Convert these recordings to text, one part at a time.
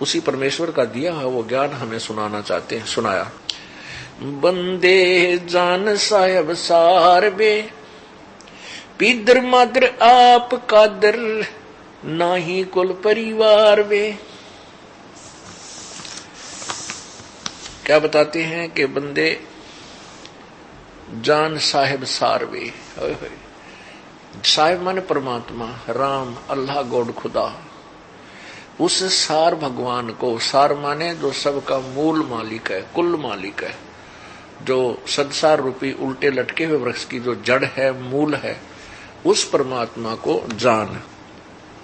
उसी परमेश्वर का दिया है वो ज्ञान हमें सुनाना चाहते हैं। सुनाया। बंदे जान साहब सार बे, पीदर मादर आप कादर, नाही कुल परिवार वे। क्या बताते हैं कि बंदे जान साहिब सार वे। साहिब माने परमात्मा, राम, अल्लाह, गॉड, खुदा। उस सार भगवान को, सार माने जो सबका मूल मालिक है, कुल मालिक है, जो संसार रूपी उल्टे लटके हुए वृक्ष की जो जड़ है, मूल है, उस परमात्मा को जान,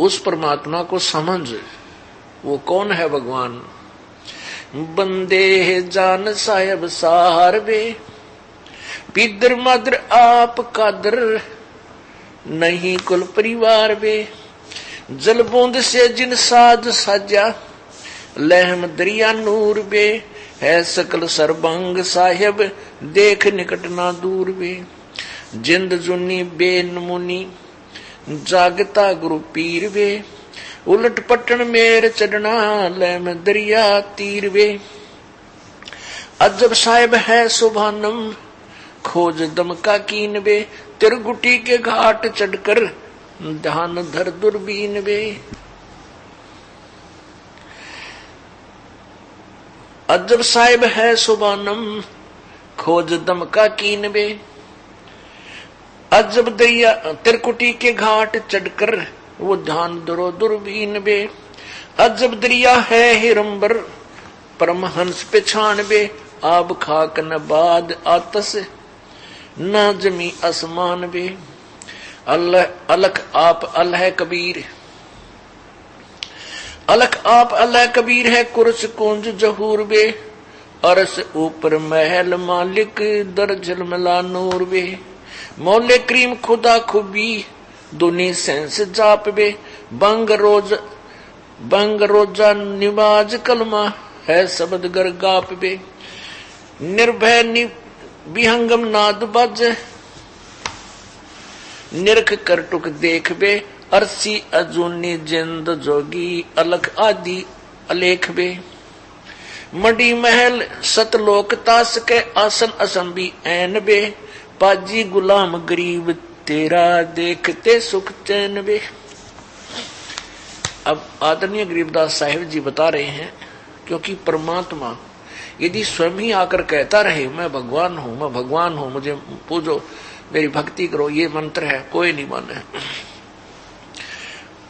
उस परमात्मा को समझ। वो कौन है भगवान? बंदे जान साहिब सार वे, पीदर मादर आप कादर, नहीं कुल परिवार वे। जल बूंद से जिन साज साजा, लहम दरिया नूर वे। है सकल सरबंग साहिब, देख निकट ना दूर वे। जिंद जुनी बेनमुनी, जागता गुरु पीर वे। उलट पटन मेर चढ़ना, लहम दरिया तीर वे। अजब साहिब है सुभानम, खोज दम का कीन वे। तिरगुटी के घाट चढ़कर, ध्यान धर दूरबीन वे। अजब साहिब है सुभानम, खोज दम का कीन वे। अजब दरिया तिरकुटी के घाट चढ़कर, वो ध्यान धरो दूरबीन वे। अजब दरिया है हिरंबर, परमहंस पे छान वे। आब खाक न बाद आतस, न जमी आसमान वे। अल्लाह अलख आप अल्लाह कबीर, अलख आप अल्लाह कबीर है। कुर्स कुंज जहूर वे। अरस ऊपर महल मालिक, दर झलमला नूर वे। मौले करीम खुदा खुबी, दुनी सेंस जाप वे। बंग रोजा निवाज कलमा, है शब्द गर गाप वे। निर्भय विहंगम नाद बज, निरख कर टुक देख वे। अरसी अजूनी जिंद जोगी, अलख आदि अलेख वे। मडी महल सतलोक तास के, आसन असंबी ऐन वे। पाजी गुलाम गरीब तेरा, देखते सुख चैन वे। अब आदरणीय गरीबदास साहिब जी बता रहे हैं, क्योंकि परमात्मा यदि स्वयं ही आकर कहता रहे मैं भगवान हूं, मैं भगवान हूं, मुझे पूजो, मेरी भक्ति करो, ये मंत्र है, कोई नहीं माने।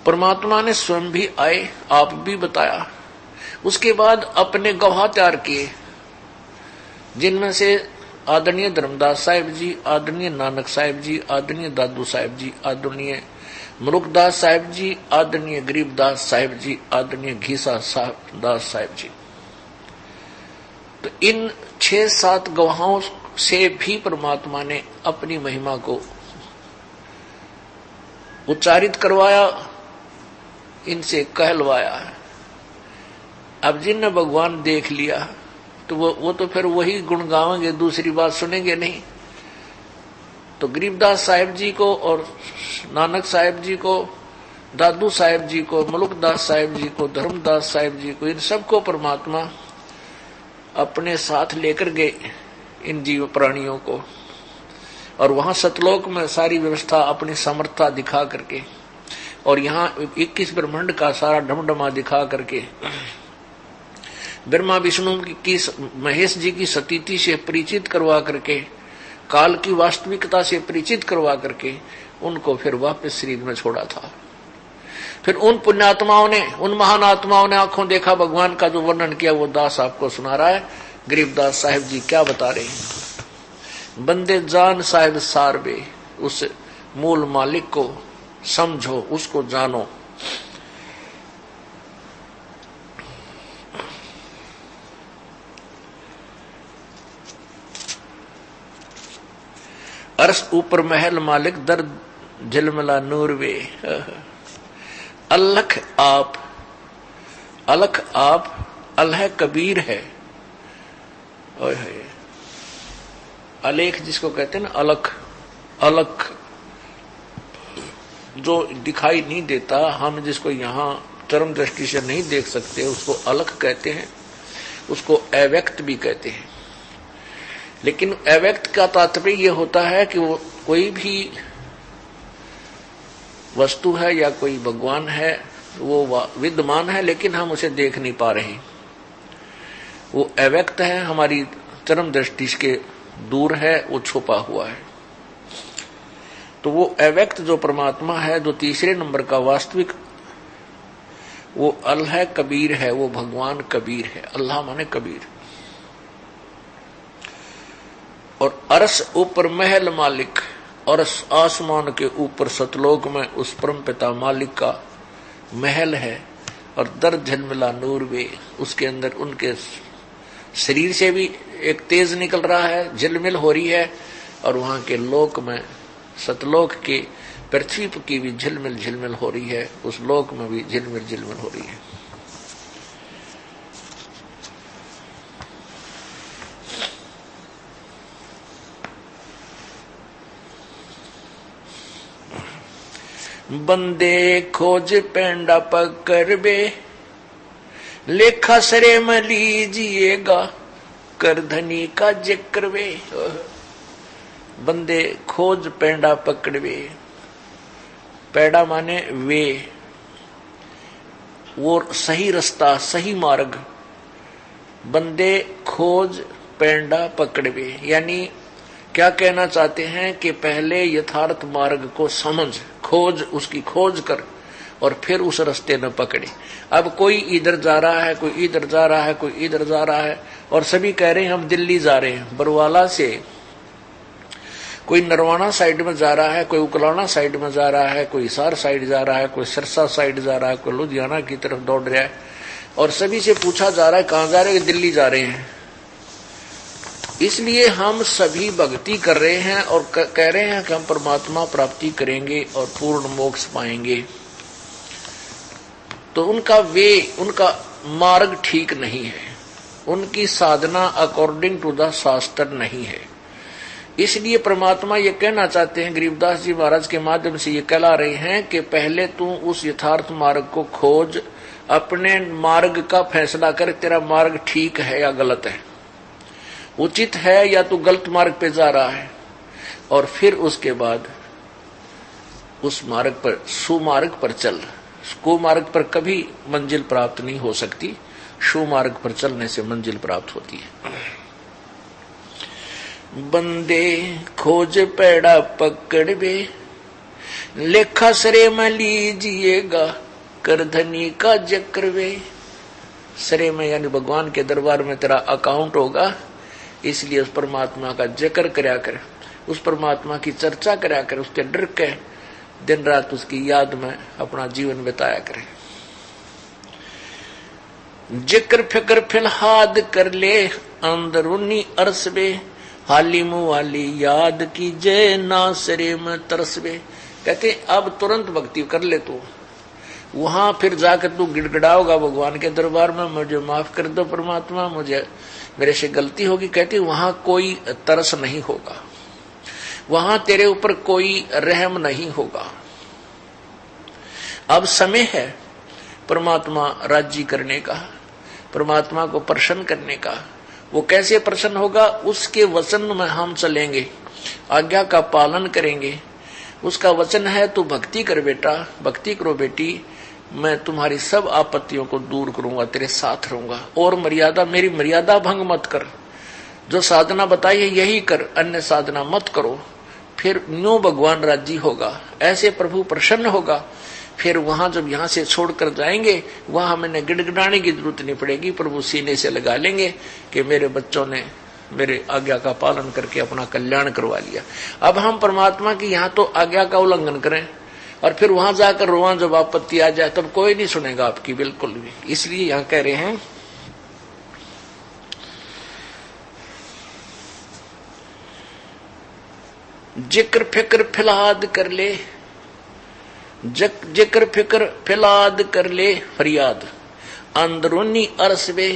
परमात्मा ने स्वयं भी आए, आप भी बताया, उसके बाद अपने गवाह तैयार किए, जिनमें से आदरणीय धर्मदास साहिब जी, आदरणीय नानक साहिब जी, आदरणीय दादू साहिब जी, आदरणीय मलुकदास साहिब जी, आदरणीय गरीबदास साहिब जी, आदरणीय घीसा दास साहिब जी। तो इन 6-7 गवाहों से भी परमात्मा ने अपनी महिमा को उच्चारित करवाया, इनसे कहलवाया। अब जिनने भगवान देख लिया तो वो तो फिर वही गुण गावेंगे, दूसरी बात सुनेंगे नहीं। तो गरीबदास साहिब जी को और नानक साहिब जी को, दादू साहिब जी को, मलुकदास साहिब जी को, धर्मदास साहिब जी को, इन सबको परमात्मा अपने साथ लेकर गए, इन जीव प्राणियों को, और वहां सतलोक में सारी व्यवस्था अपनी समर्थता दिखा करके, और यहाँ 21 ब्रह्मांड का सारा ढमढमा दिखा करके, ब्रह्मा विष्णु की महेश जी की सतीति से परिचित करवा करके, काल की वास्तविकता से परिचित करवा करके उनको फिर वापस शरीर में छोड़ा था। फिर उन पुण्यात्माओं ने, उन महान आत्माओं ने आंखों देखा भगवान का जो वर्णन किया, वो दास आपको सुना रहा है। गरीबदास साहिब जी क्या बता रहे हैं? बंदे जान साहिब सारबे, उस मूल मालिक को समझो, उसको जानो। अर्श ऊपर महल मालिक, दर झिलमिला नूर वे। अलख आप, अलख आप, अल्लाह कबीर है। अलेख जिसको कहते हैं ना, अलख, अलख जो दिखाई नहीं देता, हम जिसको यहाँ चरम दृष्टि से नहीं देख सकते, उसको अलख कहते हैं, उसको अव्यक्त भी कहते हैं। लेकिन अव्यक्त का तात्पर्य यह होता है कि वो कोई भी वस्तु है या कोई भगवान है, वो विद्यमान है लेकिन हम उसे देख नहीं पा रहे, वो अव्यक्त है, हमारी चरम दृष्टि के दूर है, वो छुपा हुआ है। तो वो अव्यक्त जो परमात्मा है, जो तीसरे नंबर का वास्तविक, वो अल है, कबीर है, वो भगवान कबीर है। अल्लाह माने कबीर। और अरस ऊपर महल मालिक, और आसमान के ऊपर सतलोक में उस परम पिता मालिक का महल है। और दर झलमिला नूर वे, उसके अंदर उनके शरीर से भी एक तेज निकल रहा है, झिलमिल हो रही है, और वहां के लोक में, सतलोक की पृथ्वी की भी झिलमिल झिलमिल हो रही है, उस लोक में भी झिलमिल झिलमिल हो रही है। बंदे खोज पेंडा पकड़ बे, लेखा सरे में लीजिएगा, कर धनी का जिक्र वे। बंदे खोज पेंडा पकड़वे, पेड़ा माने वे, वो सही रास्ता, सही मार्ग। बंदे खोज पेंडा पकड़वे, यानी क्या कहना चाहते हैं कि पहले यथार्थ मार्ग को समझ, खोज, उसकी खोज कर, और फिर उस रास्ते में पकड़े। अब कोई इधर जा रहा है, कोई इधर जा रहा है, कोई इधर जा रहा है, और सभी कह रहे हैं हम दिल्ली जा रहे हैं। बरवाला से कोई नरवाना साइड में जा रहा है, कोई उकलाना साइड में जा रहा है, कोई हिसार साइड जा रहा है, कोई सिरसा साइड जा रहा है, कोई लुधियाना की तरफ दौड़ रहा है, और सभी से पूछा जा रहा है कहां जा रहे हैं, दिल्ली जा रहे हैं। इसलिए हम सभी भक्ति कर रहे हैं और कह रहे हैं कि हम परमात्मा प्राप्ति करेंगे और पूर्ण मोक्ष पाएंगे। तो उनका मार्ग ठीक नहीं है, उनकी साधना अकॉर्डिंग टू द शास्त्र नहीं है। इसलिए परमात्मा ये कहना चाहते हैं, गरीबदास जी महाराज के माध्यम से ये कहला रहे हैं कि पहले तू उस यथार्थ मार्ग को खोज, अपने मार्ग का फैसला कर, तेरा मार्ग ठीक है या गलत है, उचित है या तू गलत मार्ग पे जा रहा है। और फिर उसके बाद उस मार्ग पर, सुमार्ग पर चल। कुमार्ग पर कभी मंजिल प्राप्त नहीं हो सकती, सुमार्ग पर चलने से मंजिल प्राप्त होती है। बंदे खोज पेड़ा पकड़वे, लेखा सरे में लीजिएगा, कर धनी का जिक्र वे। सरे में यानी भगवान के दरबार में तेरा अकाउंट होगा, इसलिए उस परमात्मा का जिक्र करया कर, उस परमात्मा की चर्चा करया कर, उसके डर के दिन रात उसकी याद में अपना जीवन बिताया करे। जिक्र फिक्र फिलहाद कर ले, अंदरूनी अरसबे, हाली मुहाली याद की जय, ना सरे में तरसबे। कहते अब तुरंत भक्ति कर ले तू, वहां फिर जाकर तू गिड़गिड़ाओगा भगवान के दरबार में, मुझे माफ कर दो परमात्मा, मुझे मेरे से गलती होगी। कहती वहां कोई तरस नहीं होगा, वहां तेरे ऊपर कोई रहम नहीं होगा। अब समय है परमात्मा राजी करने का, परमात्मा को प्रसन्न करने का। वो कैसे प्रसन्न होगा? उसके वचन में हम चलेंगे, आज्ञा का पालन करेंगे। उसका वचन है तू भक्ति कर बेटा, भक्ति करो बेटी, मैं तुम्हारी सब आपत्तियों को दूर करूंगा, तेरे साथ रहूंगा। और मर्यादा, मेरी मर्यादा भंग मत कर, जो साधना बताई है यही कर, अन्य साधना मत करो। फिर न्यू भगवान राजी होगा, ऐसे प्रभु प्रसन्न होगा। फिर वहां जब यहाँ से छोड़कर जाएंगे, वहां हमें गिड़गिड़ाने की जरूरत नहीं पड़ेगी। प्रभु सीने से लगा लेंगे कि मेरे बच्चों ने मेरे आज्ञा का पालन करके अपना कल्याण करवा लिया। अब हम परमात्मा की यहाँ तो आज्ञा का उल्लंघन करें और फिर वहां जाकर रोवां जब आपत्ति आ जाए, तब कोई नहीं सुनेगा आपकी बिल्कुल भी। इसलिए यहाँ कह रहे हैं जिक्र फिक्र फिलहाद कर ले, जिक्र फिक्र फिलाद कर ले फरियाद, अंदरूनी अरसबे,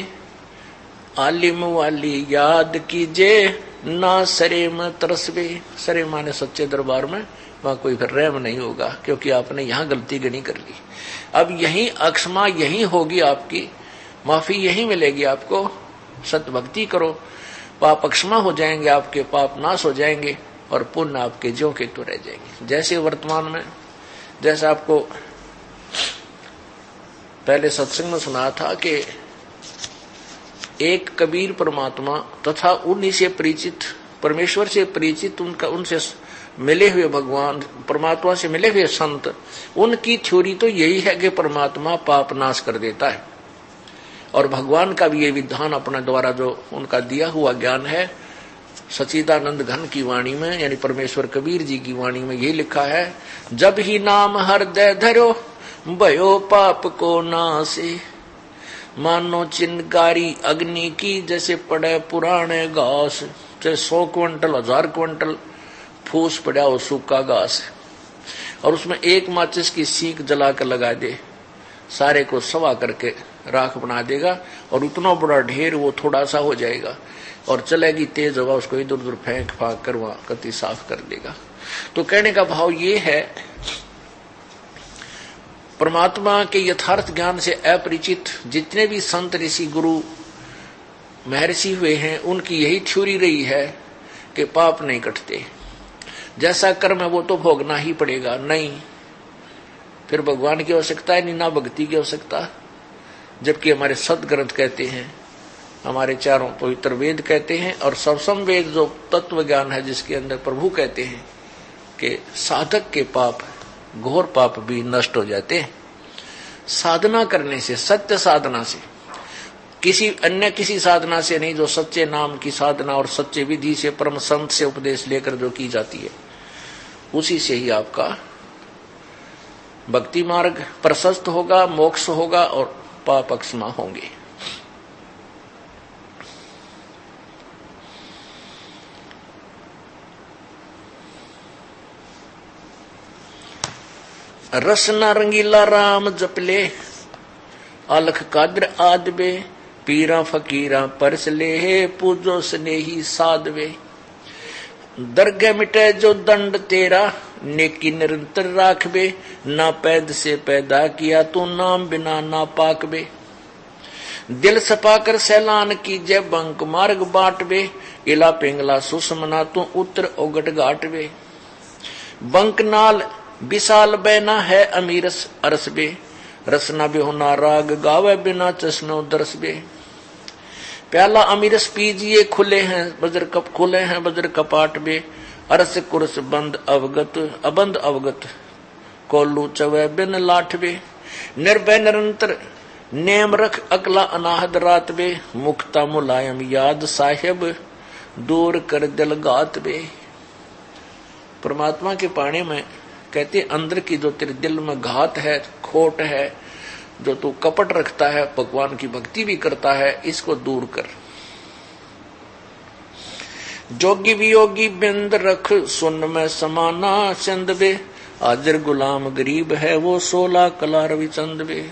आलिम वाली याद कीजे, ना सरे में तरसबे। सरे माने सच्चे दरबार में, वहां कोई फिर रहम नहीं होगा, क्योंकि आपने यहां गलती गनी कर ली। अब यही अक्षमा यही होगी, आपकी माफी यही मिलेगी आपको। सत भक्ति करो, पाप अक्षमा हो जाएंगे, आपके पाप नाश हो जाएंगे और पुण्य आपके ज्यों के तो रह जाएंगे। जैसे वर्तमान में, जैसा आपको पहले सत्संग में सुना था कि एक कबीर परमात्मा तथा उन्हीं से परिचित, परमेश्वर से परिचित, उनसे मिले हुए भगवान, परमात्मा से मिले हुए संत, उनकी थ्योरी तो यही है कि परमात्मा पाप नाश कर देता है। और भगवान का भी ये विधान अपने द्वारा जो उनका दिया हुआ ज्ञान है, सच्चिदानंद घन की वाणी में, यानी परमेश्वर कबीर जी की वाणी में ये लिखा है, जब ही नाम हृदय धरो भयो पाप को नासे, मानो चिनगारी अग्नि की जैसे पड़े पुराने घास। चाहे 100 क्विंटल 1000 क्विंटल फूस पड़ा हो सूखा घास, और उसमें एक माचिस की सीख जला कर लगा दे, सारे को सवा करके राख बना देगा, और उतना बड़ा ढेर वो थोड़ा सा हो जाएगा, और चलेगी तेज हवा, उसको इधर उधर फेंक फाक कर वहां कति साफ कर देगा। तो कहने का भाव ये है, परमात्मा के यथार्थ ज्ञान से अपरिचित जितने भी संत ऋषि गुरु महर्षि हुए हैं, उनकी यही थ्योरी रही है कि पाप नहीं कटते, जैसा कर्म है वो तो भोगना ही पड़ेगा। नहीं, फिर भगवान की आवश्यकता है नहीं, ना भक्ति की आवश्यकता। जबकि हमारे सदग्रंथ कहते हैं, हमारे चारों पवित्र वेद कहते हैं, और सबसम वेद जो तत्व ज्ञान है जिसके अंदर प्रभु कहते हैं कि साधक के पाप, घोर पाप भी नष्ट हो जाते हैं साधना करने से, सत्य साधना से, किसी अन्य किसी साधना से नहीं, जो सच्चे नाम की साधना और सच्चे विधि से परम संत से उपदेश लेकर जो की जाती है, उसी से ही आपका भक्ति मार्ग प्रशस्त होगा, मोक्ष होगा और पाप अक्षमा होंगे। रसना रंगीला राम जपले, अलख कादर आदबे, पीरा फकीरा परस ले, पूजो स्नेही साधवे। दरगह मिटे जो दंड तेरा, नेकी निरंतर राखबे, ना पैद से पैदा किया तू नाम बिना ना पाकबे। दिल सपा कर सैलान कीजे, बंक मार्ग बांटबे, इला पिंगला सुषमना तू उत्तर ओगट घाटबे। बंक नाल विशाल बैना है अमीरस अरसबे, रसना बेहोना राग गावे बिना चश्नो दरसबे। प्याला अमीरस पीजिए खुले हैं बजर कप, खुले हैं बजर कपाट बे, अरस कुरस बंद अवगत, अबंद अवगत कोल्लू चवे बिन लाठबे। निर्भय निरंतर नेम रख अकला अनाहद रात बे, मुक्ता मुलायम याद साहेब दूर कर दिल गात बे। परमात्मा के पाने में कहते अंदर की जो तेरे दिल में घात है, खोट है, जो तू कपट रखता है, भगवान की भक्ति भी करता है, इसको दूर कर। जोगी वियोगी बिंद रख सुन में समाना चंद बे, हाजिर गुलाम गरीब है वो 16 कला रविचंद बे।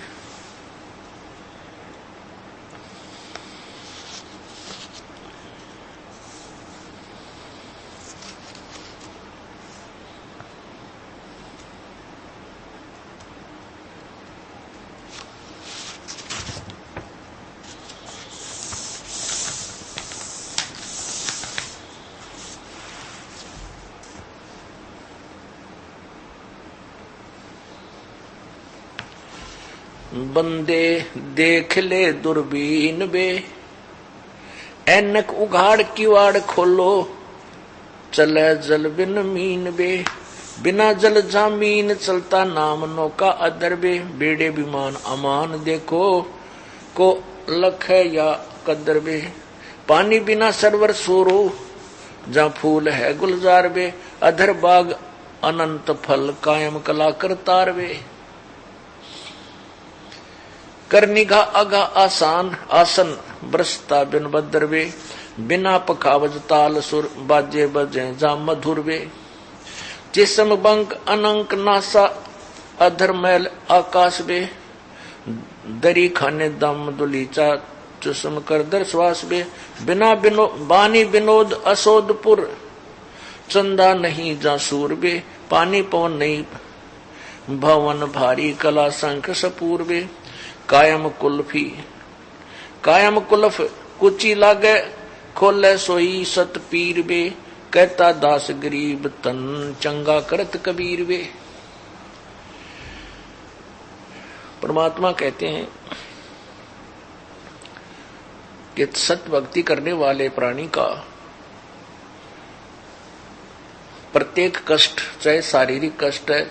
बंदे देख ले दूरबीन बे, ऐनक उघाड़ किवाड़ खोलो, चले जल बिन मीन बे। बिना जल जामीन चलता नाम नौका अदर बे, बेड़े विमान अमान देखो को लख है या कदर बे। पानी बिना सरवर सोरो, जहाँ फूल है गुलजार बे, अधर बाग अनंत फल कायम कला करतार बे। कर निगाह अगा आसान आसन बरसता बिन बदर बे, बिना पखावज ताल सुर बाजे बजे जा मधुर बे। जिसम बंक अनंक नासा अधर मैल आकाश बे, दरी खाने दम दुलीचा चुसम कर दर श्वास बे। बिना बानी विनोद असोदपुर, चंदा नहीं जासूर बे। पानी पवन नहीं भवन भारी, कला शंख सपूर बे। कायम कुल्फी कायम कुल्फ, कुची लागे खोले सोई सत पीर बे। कहता दास गरीब तन, चंगा करत कबीर बे। परमात्मा कहते हैं कि सत्य भक्ति करने वाले प्राणी का प्रत्येक कष्ट, चाहे शारीरिक कष्ट है,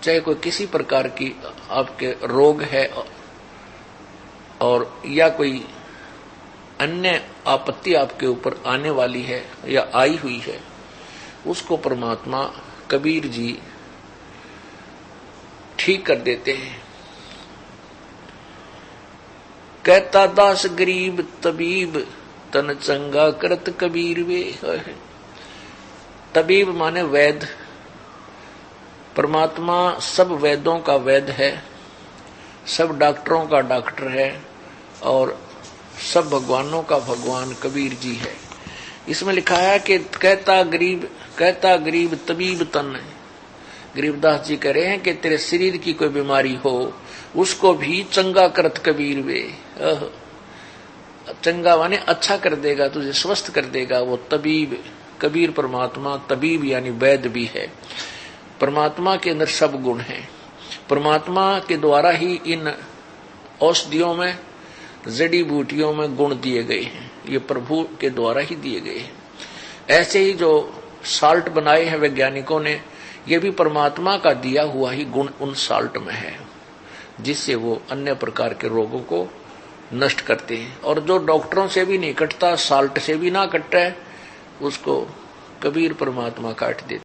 चाहे कोई किसी प्रकार की आपके रोग है, और या कोई अन्य आपत्ति आपके ऊपर आने वाली है या आई हुई है, उसको परमात्मा कबीर जी ठीक कर देते हैं। कहता दास गरीब तबीब, तन चंगा करत कबीर वे। तबीब माने वैद। परमात्मा सब वैदों का वैद है, सब डॉक्टरों का डॉक्टर है, और सब भगवानों का भगवान कबीर जी है। इसमें लिखा है कि कहता गरीब तबीब तन। गरीबदास जी कह रहे हैं कि तेरे शरीर की कोई बीमारी हो, उसको भी चंगा करत कबीर वे। चंगा माने अच्छा कर देगा, तुझे स्वस्थ कर देगा, वो तबीब। कबीर परमात्मा तबीब यानी वैद्य भी है। परमात्मा के अंदर सब गुण हैं। परमात्मा के द्वारा ही इन औषधियों में, जड़ी बूटियों में गुण दिए गए हैं। ये प्रभु के द्वारा ही दिए गए हैं। ऐसे ही जो साल्ट बनाए हैं वैज्ञानिकों ने, ये भी परमात्मा का दिया हुआ ही गुण उन साल्ट में है, जिससे वो अन्य प्रकार के रोगों को नष्ट करते हैं। और जो डॉक्टरों से भी नहीं कटता, साल्ट से भी ना कटता है, उसको कबीर परमात्मा काट देते।